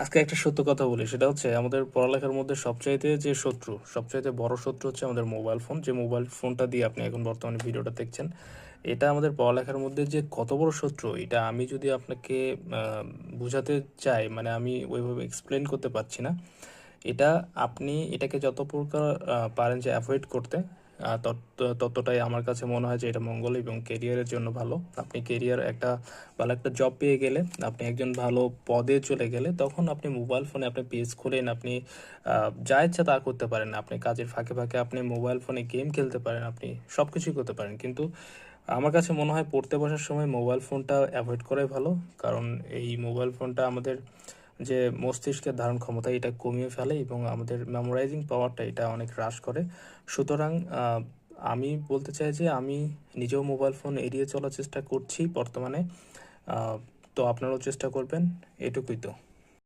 আজকে একটা সত্য কথা বলি, সেটা হচ্ছে আমাদের পড়ালেখার মধ্যে সবচাইতে যে শত্রু, সবচাইতে বড় শত্রু হচ্ছে আমাদের মোবাইল ফোন। যে মোবাইল ফোনটা দিয়ে আপনি এখন বর্তমানে ভিডিওটা দেখছেন, এটা আমাদের পড়ালেখার মধ্যে যে কত বড় শত্রু, এটা আমি যদি আপনাকে বোঝাতে চাই, মানে আমি ওইভাবে এক্সপ্লেন করতে পারছি না। এটা আপনি এটাকে যত প্রকার পারেন যে অ্যাভয়েড করতে, ততটাই আমার কাছে মনে হয় যে এটা মঙ্গল এবং কেরিয়ারের জন্য ভালো। আপনি কেরিয়ার একটা ভালো একটা জব পেয়ে গেলে, আপনি একজন ভালো পদে চলে গেলে, তখন আপনি মোবাইল ফোনে আপনি পেজ খুলেন, আপনি যা ইচ্ছা তা করতে পারেন। আপনি কাজের ফাঁকে ফাঁকে আপনি মোবাইল ফোনে গেম খেলতে পারেন, আপনি সব কিছুই করতে পারেন। কিন্তু আমার কাছে মনে হয় পড়তে বসার সময় মোবাইল ফোনটা অ্যাভয়েড করাই ভালো। কারণ এই মোবাইল ফোনটা আমাদের যে মস্তিষ্কের ধারণ ক্ষমতা এটা কমিয়ে ফেলে এবং আমাদের মেমোরাইজিং পাওয়ারটা এটা অনেক হ্রাস করে। সুতরাং আমি বলতে চাই যে আমি নিজেও মোবাইল ফোন এড়িয়ে চলার চেষ্টা করছি বর্তমানে। তো আপনারাও চেষ্টা করবেন, এটুকুই তো।